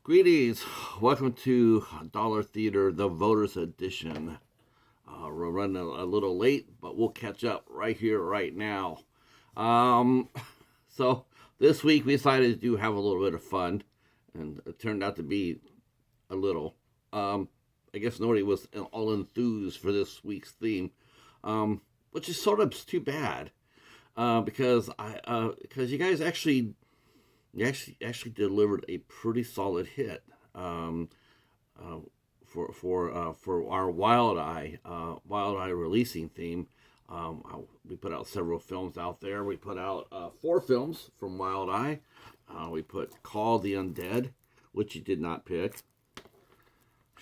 Greetings. Welcome to Dollar Theater, the Voters Edition. We're running a little late, but we'll catch up right here, right now. Um, so this week we decided to have a little bit of fun, and it turned out to be a little. Um, I guess nobody was all enthused for this week's theme, which is sort of too bad because you guys actually delivered a pretty solid hit uh, for our WildEye Releasing theme. We put out several films out there. We put out four films from WildEye. We put Call the Undead, which you did not pick.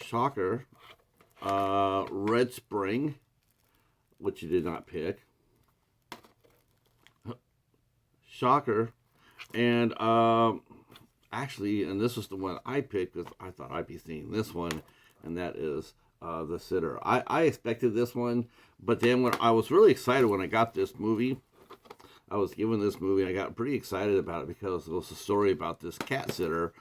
Shocker. Red Spring, which you did not pick. Shocker. And actually, and this was the one I picked because I thought I'd be seeing this one, and that is The Sitter. I expected this one, but then when I was really excited when I got this movie, I was given this movie, I got pretty excited about it because it was a story about this cat sitter,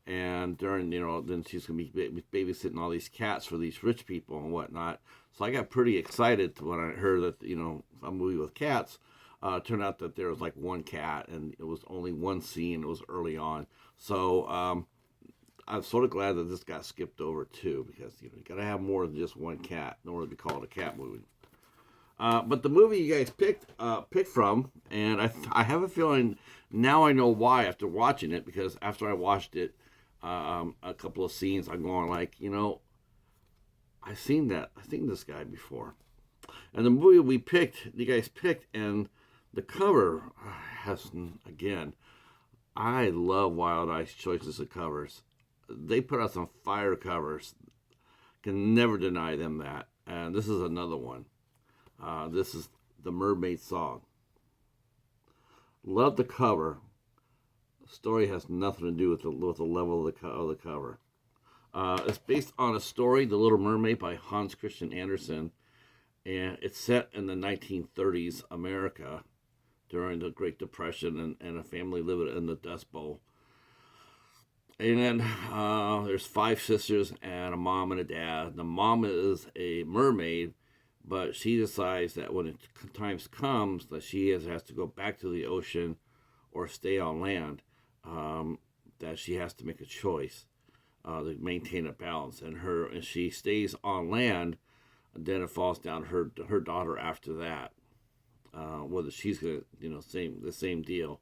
and then she's going to be babysitting all these cats for these rich people and whatnot. So I got pretty excited when I heard that, a movie with cats. Turned out that there was like one cat, and it was only one scene. It was early on, so I'm sort of glad that this got skipped over too, because you got to have more than just one cat in order to be called a cat movie. But the movie you guys picked from, and I have a feeling now I know why after watching it, because after I watched it, a couple of scenes, I'm going like, I've seen this guy before, and the movie you guys picked, and the cover has, again, I love WildEye's choices of covers. They put out some fire covers. Can never deny them that. And this is another one. This is the Mermaid song. Love the cover. The story has nothing to do with the level of the cover. It's based on a story, The Little Mermaid by Hans Christian Andersen. And it's set in the 1930s America during the Great Depression, and a family living in the Dust Bowl. And then there's five sisters and a mom and a dad. The mom is a mermaid, but she decides that when times comes that she has to go back to the ocean or stay on land, that she has to make a choice to maintain a balance. And she stays on land. Then it falls down her daughter after that, whether she's gonna the same deal.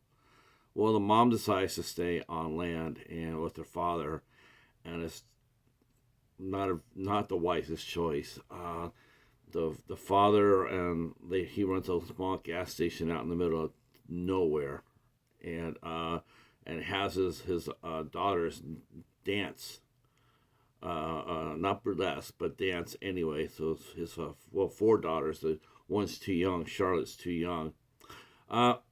Well, the mom decides to stay on land and with her father, and it's not the wisest choice. The father, he runs a small gas station out in the middle of nowhere, and has his daughters dance. Not burlesque, but dance anyway. So his four daughters. The one's too young. Charlotte's too young.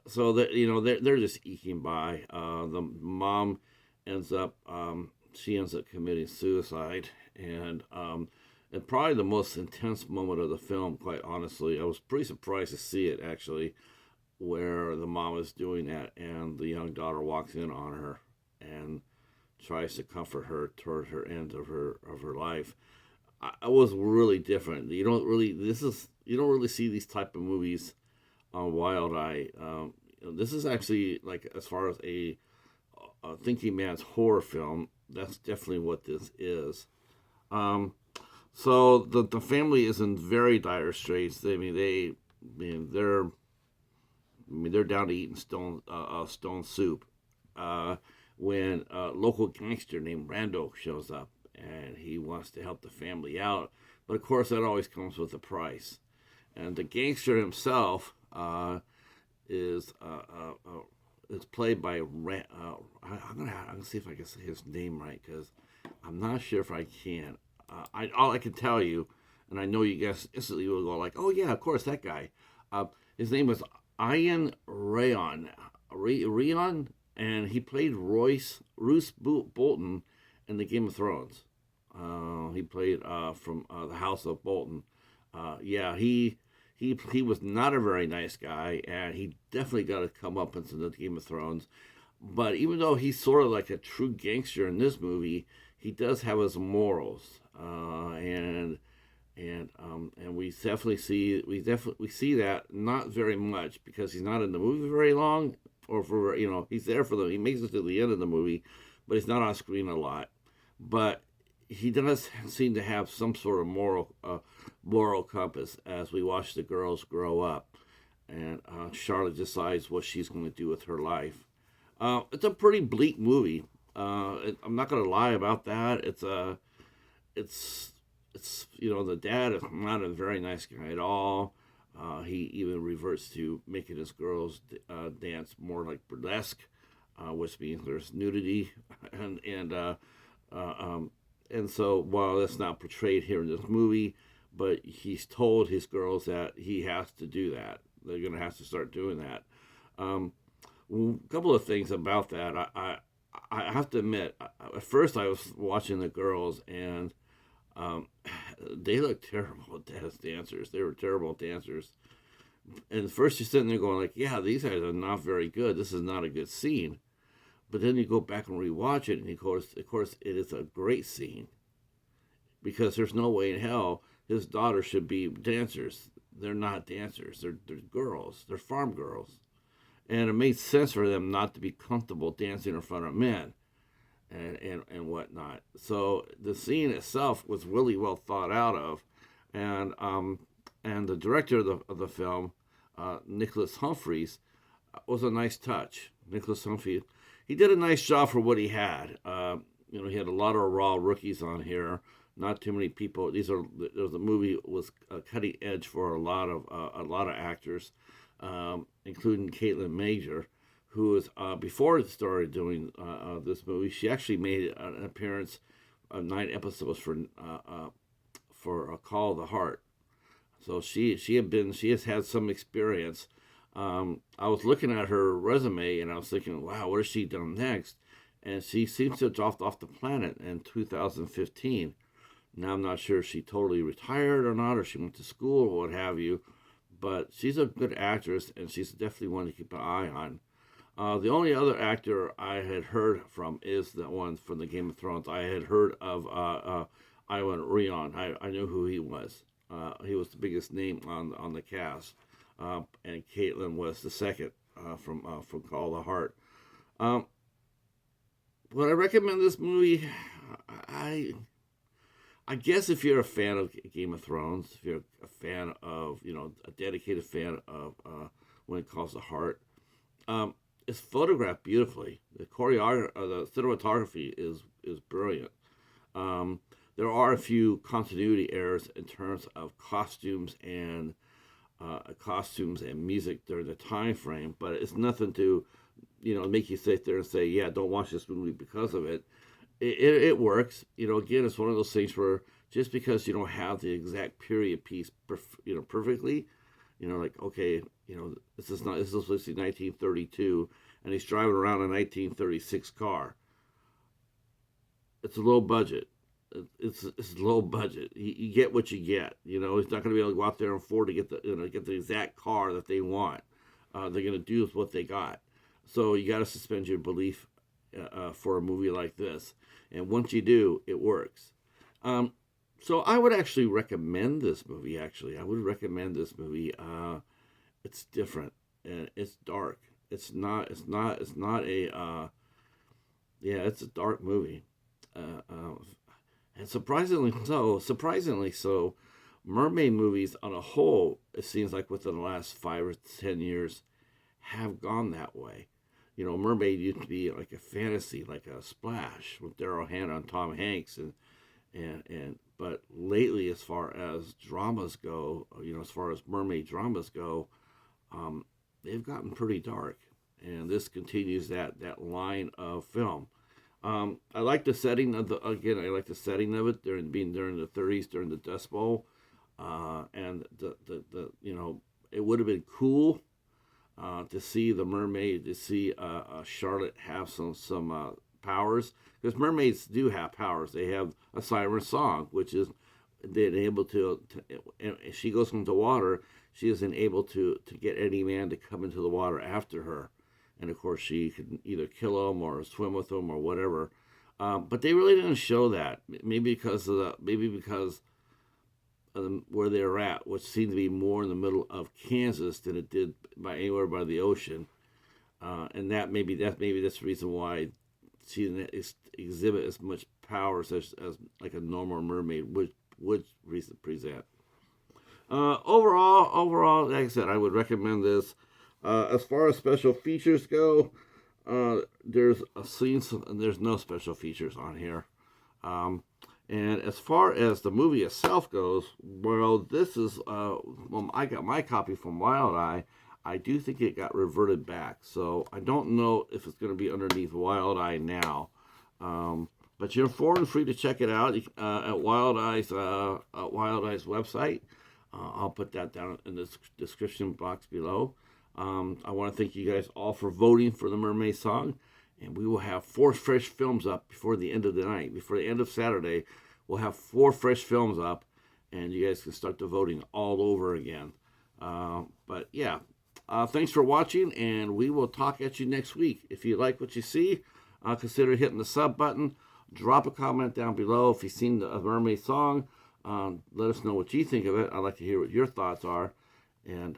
So that they're just eking by. The mom ends up committing suicide, and probably the most intense moment of the film. Quite honestly, I was pretty surprised to see it actually, where the mom is doing that, and the young daughter walks in on her and tries to comfort her toward her end of her life. I was really different. You don't really see these type of movies on WildEye. This is actually, like, as far as a thinking man's horror film, that's definitely what this is. So the family is in very dire straits. They're down to eating stone soup. When a local gangster named Rando shows up, and he wants to help the family out, but of course that always comes with a price. And the gangster himself is played by I'm gonna see if I can say his name right, because I'm not sure if I can. All I can tell you, and I know you guys instantly will go like, oh yeah, of course that guy. His name was Iwan Rheon. Rheon, and he played Roose Bolton in the Game of Thrones. He played from the House of Bolton. He was not a very nice guy, and he definitely got to come up into the Game of Thrones. But even though he's sort of like a true gangster in this movie, he does have his morals, and we see that not very much because he's not in the movie very long, or for he's there for he makes it to the end of the movie, but he's not on screen a lot. But he does seem to have some sort of moral compass as we watch the girls grow up, and Charlotte decides what she's going to do with her life. It's a pretty bleak movie. I'm not going to lie about that. It's the dad is not a very nice guy at all. He even reverts to making his girls dance more like burlesque, which means there's nudity, and so while that's not portrayed here in this movie, but he's told his girls that he has to do that. They're going to have to start doing that. A couple of things about that. I have to admit, at first I was watching the girls, and they looked terrible as dancers. They were terrible dancers. And first you're sitting there going like, yeah, these guys are not very good. This is not a good scene. But then you go back and rewatch it, and of course, it is a great scene. Because there's no way in hell his daughter should be dancers. They're not dancers. They're girls. They're farm girls. And it made sense for them not to be comfortable dancing in front of men and whatnot. So the scene itself was really well thought out of. And the director of the film, Nicholas Humphreys, was a nice touch. Nicholas Humphreys, he did a nice job for what he had. He had a lot of raw rookies on here. Not too many people. The movie was cutting edge for a lot of actors, including Katelyn Mager, who was before it started doing this movie. She actually made an appearance of 9 episodes for a Call of the Heart. So she has had some experience. I was looking at her resume and I was thinking, wow, what has she done next? And she seems to have dropped off the planet in 2015. Now I'm not sure if she totally retired or not, or she went to school or what have you. But she's a good actress, and she's definitely one to keep an eye on. The only other actor I had heard from is the one from the Game of Thrones. I had heard of Iwan Rheon. I knew who he was. He was the biggest name on the cast, and Katelyn was the second from Call of the Heart. Would I recommend this movie? I guess if you're a fan of Game of Thrones, if you're a fan of, a dedicated fan of When It Calls the Heart, it's photographed beautifully. The cinematography is brilliant. There are a few continuity errors in terms of costumes and music during the time frame, but it's nothing to, make you sit there and say, yeah, don't watch this movie because of it. It works. Again, it's one of those things where just because you don't have the exact period piece, perfectly, like, okay, this is supposed to be 1932, and he's driving around a 1936 car. It's a low budget. It's low budget. You get what you get. He's not going to be able to go out there and afford to get the exact car that they want. They're going to do with what they got. So you got to suspend your belief for a movie like this. And once you do, it works. So I would actually recommend this movie. I would recommend this movie. It's different and it's dark. It's a dark movie. And surprisingly so, mermaid movies on a whole, it seems like within the last 5 or 10 years, have gone that way. Mermaid used to be like a fantasy, like a Splash with Daryl Hannah and Tom Hanks, but lately, as far as dramas go, as far as mermaid dramas go, they've gotten pretty dark, and this continues that line of film. I like the setting of it during the 30s, during the Dust Bowl, and it would have been cool to see the mermaid, to see Charlotte have some powers, because mermaids do have powers. They have a siren song, which is they're able to and if she goes into water, she isn't able to get any man to come into the water after her. and of course she could either kill them or swim with them or whatever. But they really didn't show that. Maybe because of where they were at, which seemed to be more in the middle of Kansas than it did by anywhere by the ocean. And maybe that's the reason why she didn't exhibit as much powers as like a normal mermaid would present. Overall, like I said, I would recommend this. As far as special features go, there's a scene, and there's no special features on here. And as far as the movie itself goes, well, this is well, I got my copy from WildEye. I do think it got reverted back, so I don't know if it's going to be underneath WildEye now. But you're free to check it out at WildEye's website. I'll put that down in the description box below. I want to thank you guys all for voting for the Mermaid song. And we will have 4 fresh films up before the end of the night. Before the end of Saturday, we'll have 4 fresh films up. And you guys can start the voting all over again. But yeah, thanks for watching. And we will talk at you next week. If you like what you see, consider hitting the sub button. Drop a comment down below if you've seen the Mermaid song. Let us know what you think of it. I'd like to hear what your thoughts are. And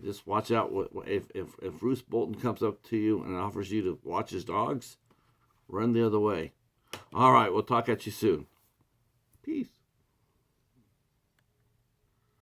just watch out if Ramsey Bolton comes up to you and offers you to watch his dogs, run the other way. All right, we'll talk at you soon. Peace.